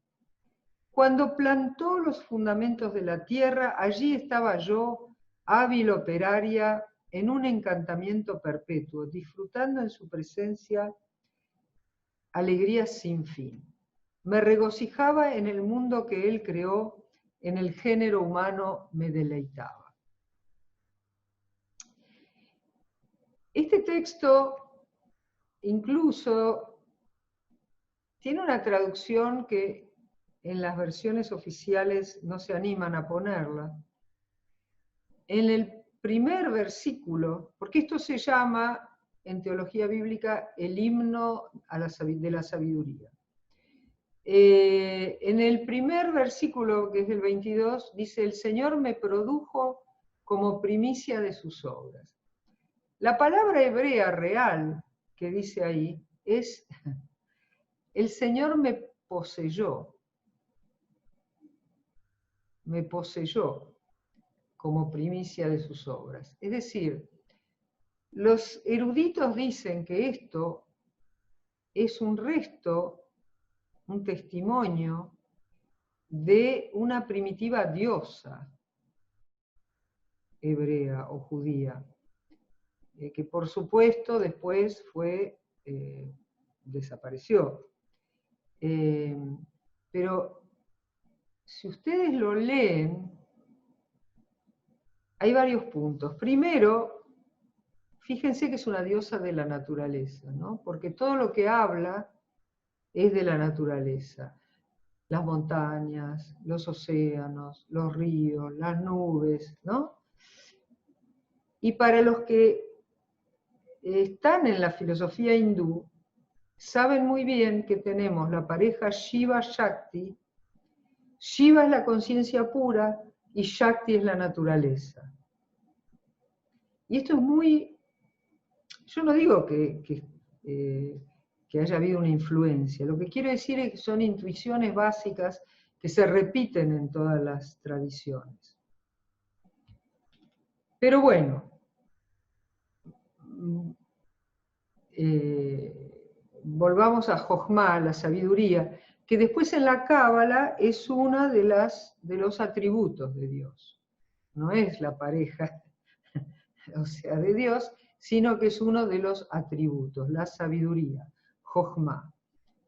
Cuando plantó los fundamentos de la tierra, allí estaba yo, hábil operaria, en un encantamiento perpetuo, disfrutando en su presencia alegrías sin fin. Me regocijaba en el mundo que Él creó, en el género humano me deleitaba. Este texto incluso tiene una traducción que en las versiones oficiales no se animan a ponerla. En el primer versículo, porque esto se llama en teología bíblica el himno de la sabiduría. En el primer versículo, que es el 22, dice, el Señor me produjo como primicia de sus obras. La palabra hebrea real que dice ahí es, el Señor me poseyó como primicia de sus obras. Es decir, los eruditos dicen que esto es un resto, un testimonio de una primitiva diosa hebrea o judía, que por supuesto después desapareció. Pero si ustedes lo leen, hay varios puntos. Primero, fíjense que es una diosa de la naturaleza, ¿no? Porque todo lo que habla es de la naturaleza. Las montañas, los océanos, los ríos, las nubes, ¿no? Y para los que están en la filosofía hindú, saben muy bien que tenemos la pareja Shiva-Shakti. Shiva es la conciencia pura y Shakti es la naturaleza. Y esto es muy... Yo no digo que haya habido una influencia, lo que quiero decir es que son intuiciones básicas que se repiten en todas las tradiciones. Pero bueno, volvamos a Jochma, la sabiduría, que después en la Cábala es una de los atributos de Dios. No es la pareja, o sea, de Dios, sino que es uno de los atributos, la sabiduría, Jochma.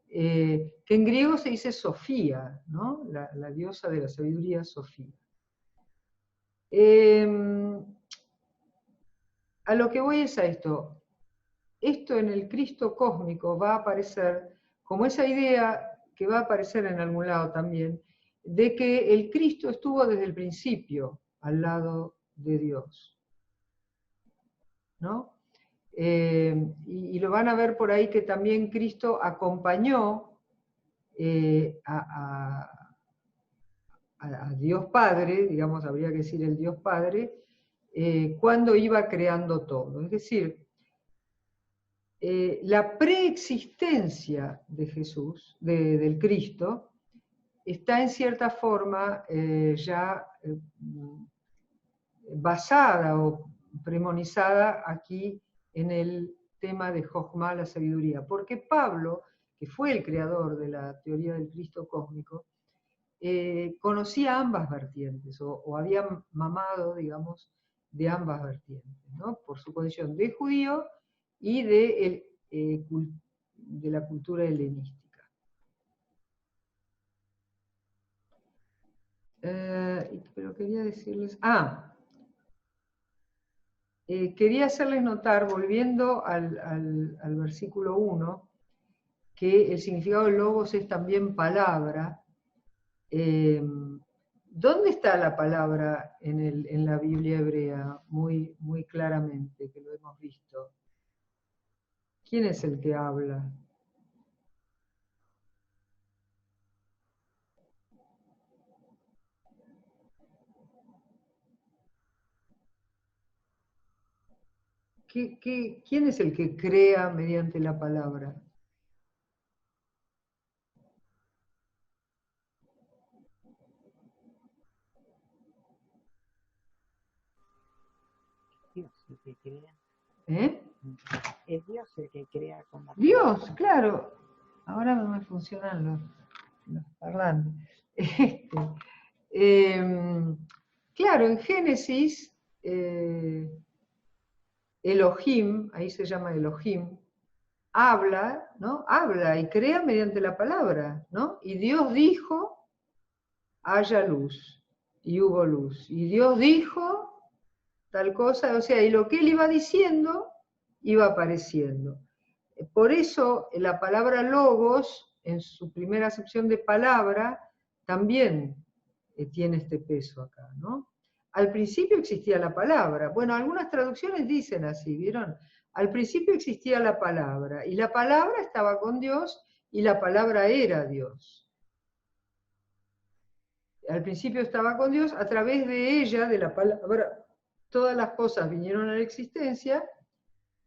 Que en griego se dice Sofía, ¿no? La diosa de la sabiduría, Sofía. A lo que voy es a esto. Esto en el Cristo cósmico va a aparecer como esa idea que va a aparecer en algún lado también, de que el Cristo estuvo desde el principio al lado de Dios, ¿no? Y lo van a ver por ahí que también Cristo acompañó a Dios Padre, digamos, habría que decir el Dios Padre, cuando iba creando todo. Es decir, la preexistencia de Jesús, del Cristo, está en cierta forma ya basada o premonizada aquí en el tema de Jochma, la sabiduría, porque Pablo, que fue el creador de la teoría del Cristo cósmico, conocía ambas vertientes, o había mamado, digamos, de ambas vertientes, ¿no? Por su condición de judío y de la cultura helenística. Pero quería decirles... quería hacerles notar, volviendo al versículo 1, que el significado de logos es también palabra. ¿Dónde está la palabra en la Biblia hebrea? Muy, muy claramente, que lo hemos visto. ¿Quién es el que habla? ¿Quién es el que crea mediante la palabra? Dios el que crea. ¿Eh? Es Dios el que crea con la Dios, palabra. claro. Ahora no me funcionan los parlantes. Claro, en Génesis, Elohim, ahí se llama Elohim, habla, ¿no? Habla y crea mediante la palabra, ¿no? Y Dios dijo, haya luz, y hubo luz. Y Dios dijo tal cosa, o sea, y lo que él iba diciendo, iba apareciendo. Por eso la palabra logos, en su primera acepción de palabra, también tiene este peso acá, ¿no? Al principio existía la palabra. Bueno, algunas traducciones dicen así, ¿vieron? Al principio existía la palabra, y la palabra estaba con Dios, y la palabra era Dios. Al principio estaba con Dios, a través de ella, de la palabra, todas las cosas vinieron a la existencia,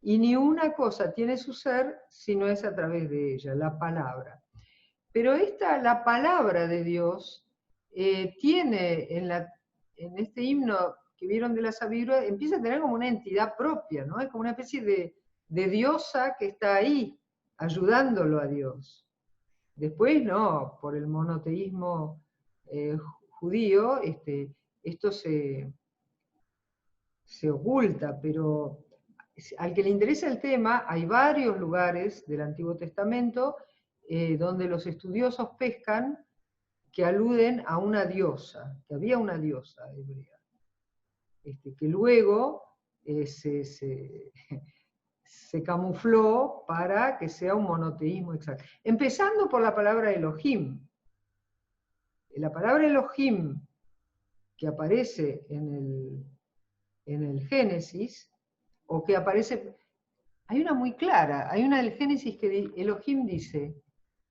y ni una cosa tiene su ser si no es a través de ella, la palabra. Pero la palabra de Dios tiene en este himno que vieron de la sabiduría, empieza a tener como una entidad propia, ¿no? Es como una especie de diosa que está ahí, ayudándolo a Dios. Después, no, por el monoteísmo judío, esto se oculta, pero al que le interesa el tema, hay varios lugares del Antiguo Testamento donde los estudiosos pescan que aluden a una diosa, que había una diosa hebrea, que luego se camufló para que sea un monoteísmo exacto. Empezando por la palabra Elohim. La palabra Elohim que aparece en el Génesis, o que aparece, hay una muy clara, hay una del Génesis que Elohim dice,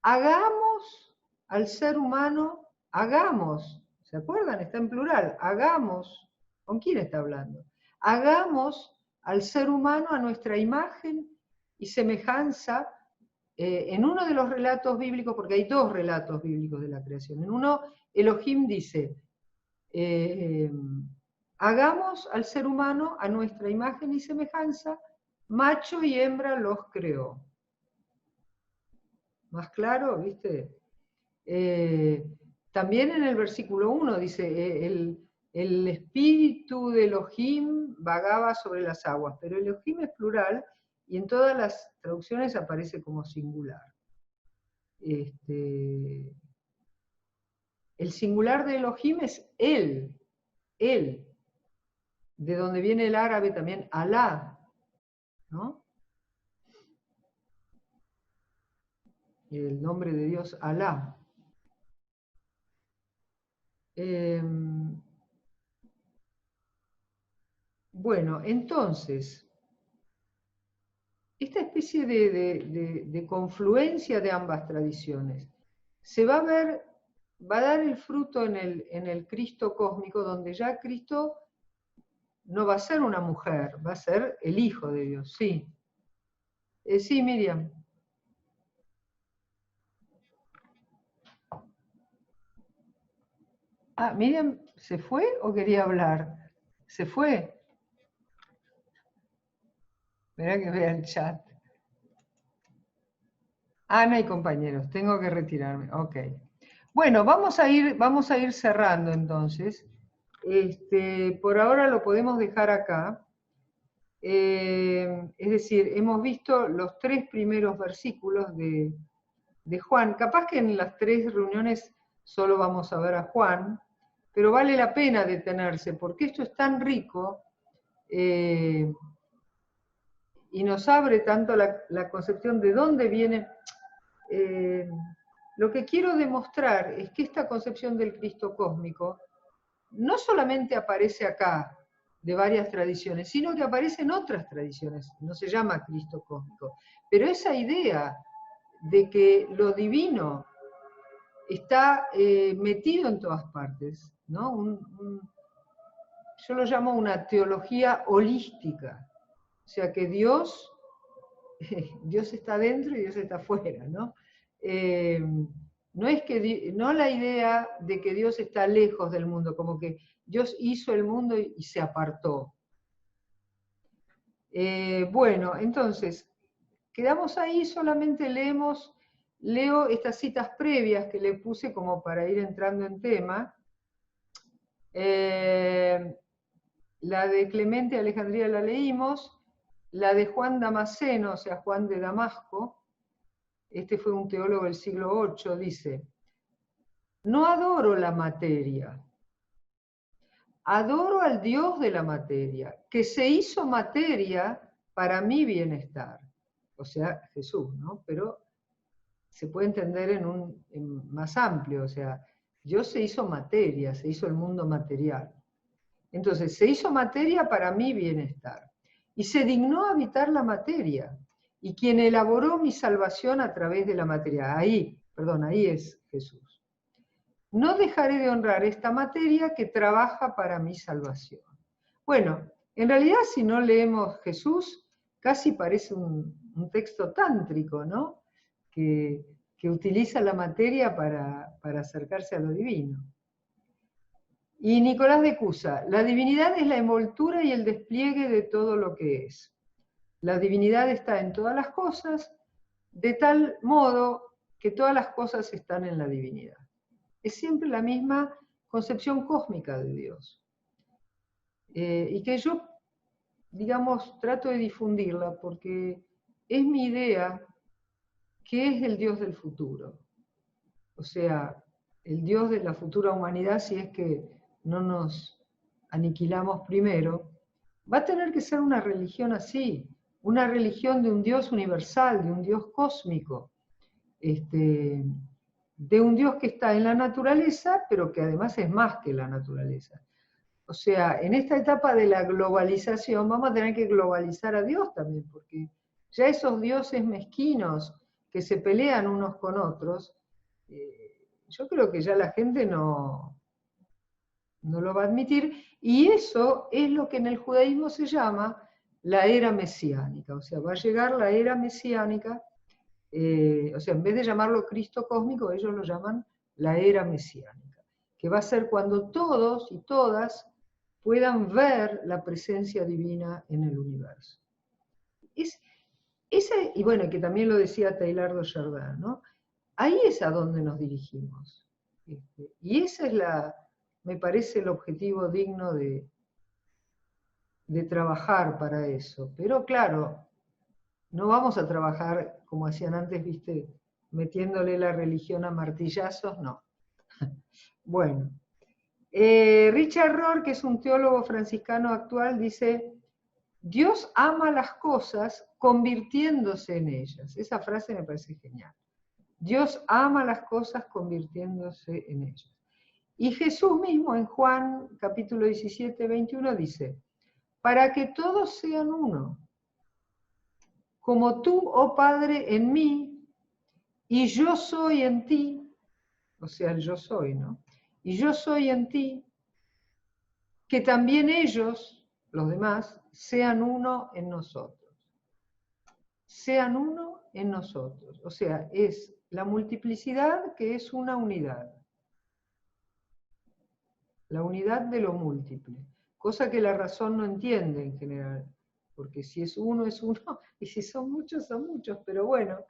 hagamos al ser humano, hagamos, ¿se acuerdan? Está en plural, hagamos, ¿con quién está hablando? Hagamos al ser humano a nuestra imagen y semejanza, en uno de los relatos bíblicos, porque hay dos relatos bíblicos de la creación, en uno Elohim dice, hagamos al ser humano a nuestra imagen y semejanza, macho y hembra los creó. ¿Más claro? ¿Viste? También en el versículo 1 dice, el espíritu de Elohim vagaba sobre las aguas, pero Elohim es plural y en todas las traducciones aparece como singular. El singular de Elohim es él, de donde viene el árabe también Alá, ¿no? El nombre de Dios Alá. Bueno, entonces, esta especie de confluencia de ambas tradiciones se va a ver, va a dar el fruto en el Cristo cósmico, donde ya Cristo no va a ser una mujer, va a ser el Hijo de Dios, sí. Sí, Miriam. Ah, Miriam, ¿se fue o quería hablar? ¿Se fue? Mirá que vea el chat. Ah, no hay compañeros, tengo que retirarme. Ok. Bueno, vamos a ir cerrando entonces. Por ahora lo podemos dejar acá. Es decir, hemos visto los 3 primeros versículos de Juan. Capaz que en las 3 reuniones solo vamos a ver a Juan, pero vale la pena detenerse, porque esto es tan rico y nos abre tanto la concepción de dónde viene. Lo que quiero demostrar es que esta concepción del Cristo cósmico no solamente aparece acá, de varias tradiciones, sino que aparece en otras tradiciones, no se llama Cristo cósmico, pero esa idea de que lo divino está metido en todas partes, ¿no? Yo lo llamo una teología holística, o sea que Dios está dentro y Dios está afuera, ¿no? No la idea de que Dios está lejos del mundo, como que Dios hizo el mundo y se apartó. Bueno, entonces, quedamos ahí, solamente leo estas citas previas que le puse como para ir entrando en tema. La de Clemente Alejandría la leímos, la de Juan Damasceno, o sea, Juan de Damasco, este fue un teólogo del siglo VIII, dice: no adoro la materia, adoro al Dios de la materia, que se hizo materia para mi bienestar. O sea, Jesús, ¿no? Pero se puede entender en más amplio, o sea, Dios se hizo materia, se hizo el mundo material. Entonces, se hizo materia para mi bienestar. Y se dignó habitar la materia. Y quien elaboró mi salvación a través de la materia. Ahí es Jesús. No dejaré de honrar esta materia que trabaja para mi salvación. Bueno, en realidad si no leemos Jesús, casi parece un texto tántrico, ¿no? Que utiliza la materia para acercarse a lo divino. Y Nicolás de Cusa: la divinidad es la envoltura y el despliegue de todo lo que es. La divinidad está en todas las cosas, de tal modo que todas las cosas están en la divinidad. Es siempre la misma concepción cósmica de Dios. Y que yo, digamos, trato de difundirla porque es mi idea que es el Dios del futuro. O sea, el Dios de la futura humanidad, si es que no nos aniquilamos primero, va a tener que ser una religión así, una religión de un Dios universal, de un Dios cósmico, de un Dios que está en la naturaleza, pero que además es más que la naturaleza. O sea, en esta etapa de la globalización vamos a tener que globalizar a Dios también, porque ya esos dioses mezquinos que se pelean unos con otros, yo creo que ya la gente no lo va a admitir, y eso es lo que en el judaísmo se llama la era mesiánica. O sea, va a llegar la era mesiánica, o sea, en vez de llamarlo Cristo cósmico, ellos lo llaman la era mesiánica, que va a ser cuando todos y todas puedan ver la presencia divina en el universo. Y bueno, que también lo decía Teilhard de Chardin, ¿no? Ahí es a donde nos dirigimos. Y esa es me parece el objetivo digno de trabajar para eso. Pero claro, no vamos a trabajar como hacían antes, ¿viste? Metiéndole la religión a martillazos, no. Bueno, Richard Rohr, que es un teólogo franciscano actual, dice: Dios ama las cosas convirtiéndose en ellas. Esa frase me parece genial. Dios ama las cosas convirtiéndose en ellas. Y Jesús mismo en Juan capítulo 17, 21 dice: para que todos sean uno, como tú, oh Padre, en mí, y yo soy en ti, o sea, el yo soy, ¿no? Y yo soy en ti, que también ellos, los demás, sean uno en nosotros. Sean uno en nosotros. O sea, es la multiplicidad que es una unidad. La unidad de lo múltiple. Cosa que la razón no entiende en general. Porque si es uno, y si son muchos, pero bueno,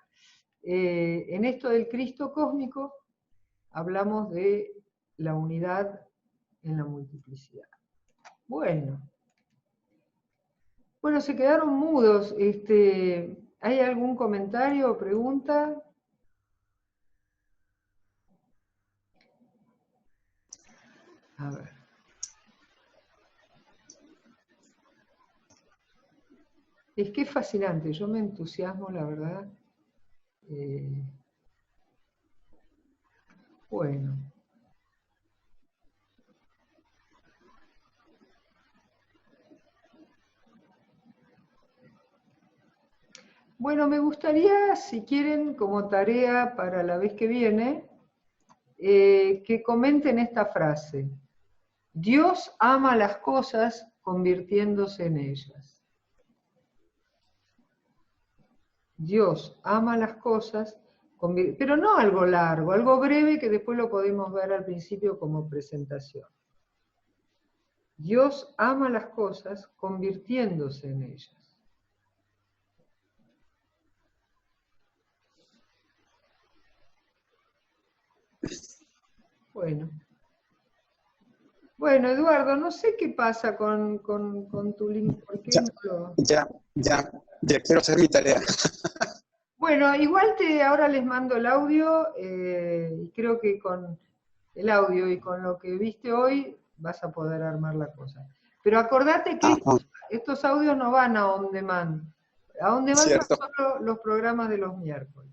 en esto del Cristo cósmico hablamos de la unidad en la multiplicidad. Bueno, se quedaron mudos. ¿Hay algún comentario o pregunta? A ver. Es que es fascinante, yo me entusiasmo, la verdad. Bueno. Bueno, me gustaría, si quieren, como tarea para la vez que viene, que comenten esta frase. Dios ama las cosas convirtiéndose en ellas. Dios ama las cosas, pero no algo largo, algo breve que después lo podemos ver al principio como presentación. Dios ama las cosas convirtiéndose en ellas. Bueno, Eduardo, no sé qué pasa con tu link. ¿Por qué Ya quiero hacer mi tarea. Bueno, igual ahora les mando el audio, y creo que con el audio y con lo que viste hoy vas a poder armar la cosa. Pero acordate que estos audios no van a on demand. A on demand son solo los programas de los miércoles.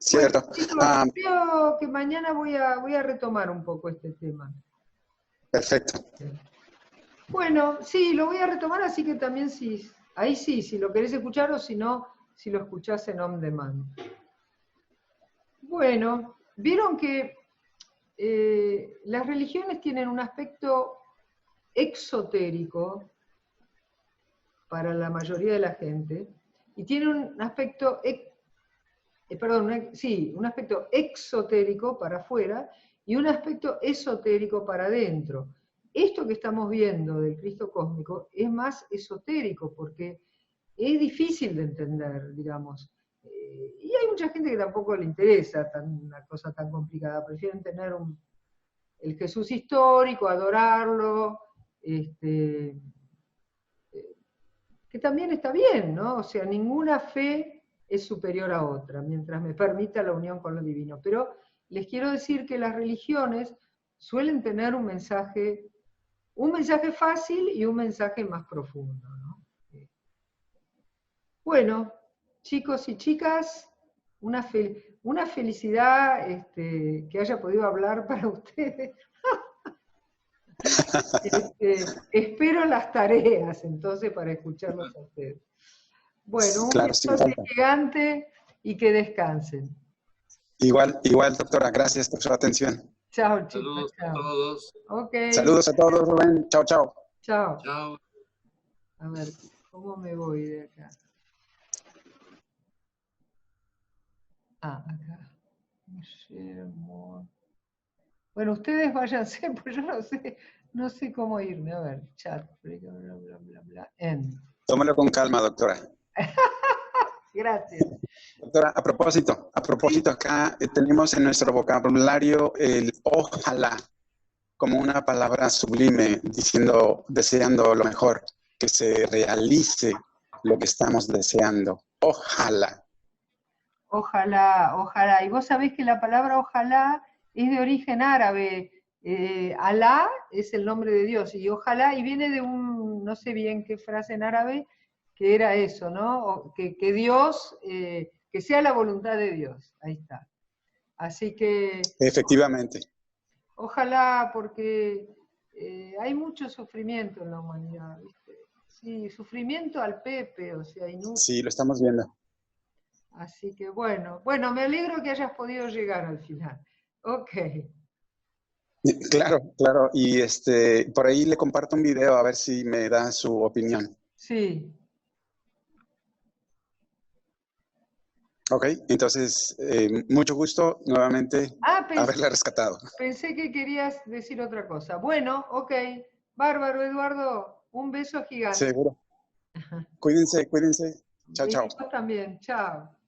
Cierto. Bueno, chicos, creo que mañana voy a retomar un poco este tema. Perfecto. Bueno, sí, lo voy a retomar, así que también ahí sí, si lo querés escuchar o si no, si lo escuchás en on demand. Bueno, vieron que las religiones tienen un aspecto exotérico para la mayoría de la gente, y tienen un aspecto, un aspecto exotérico para afuera y un aspecto esotérico para adentro. Esto que estamos viendo del Cristo cósmico es más esotérico porque es difícil de entender, digamos. Y hay mucha gente que tampoco le interesa una cosa tan complicada, prefieren tener el Jesús histórico, adorarlo, que también está bien, ¿no? O sea, ninguna fe es superior a otra, mientras me permita la unión con lo divino. Pero les quiero decir que las religiones suelen tener un mensaje fácil y un mensaje más profundo, ¿no? Bueno, chicos y chicas, una felicidad que haya podido hablar para ustedes. Espero las tareas, entonces, para escucharlos a ustedes. Bueno, un beso gigante y que descansen. Igual, doctora, gracias por su atención. Chao, chicos. Saludos a todos. Okay. Saludos a todos, Rubén. Chao, chao. Chao. Chao. A ver, ¿cómo me voy de acá? Acá. Bueno, ustedes váyanse, pues yo no sé cómo irme. A ver, chat, bla, bla, bla, bla, end. Tómalo con calma, doctora. Gracias. Doctora, a propósito, acá tenemos en nuestro vocabulario el ojalá como una palabra sublime, deseando lo mejor, que se realice lo que estamos deseando. Ojalá. Ojalá, ojalá. Y vos sabés que la palabra ojalá es de origen árabe. Alá es el nombre de Dios, y ojalá, y viene de no sé bien qué frase en árabe, que era eso, ¿no? Que Dios, que sea la voluntad de Dios. Ahí está. Así que... Efectivamente. Ojalá, porque hay mucho sufrimiento en la humanidad, ¿viste? Sí, sufrimiento al Pepe, o sea, inútil. Sí, lo estamos viendo. Así que bueno, me alegro que hayas podido llegar al final. Ok. Claro, claro. Y por ahí le comparto un video a ver si me da su opinión. Sí. Ok, entonces, mucho gusto nuevamente haberla rescatado. Pensé que querías decir otra cosa. Bueno, ok. Bárbaro, Eduardo. Un beso gigante. Seguro. Cuídense, cuídense. Chao, chao. Y vos también. Chao.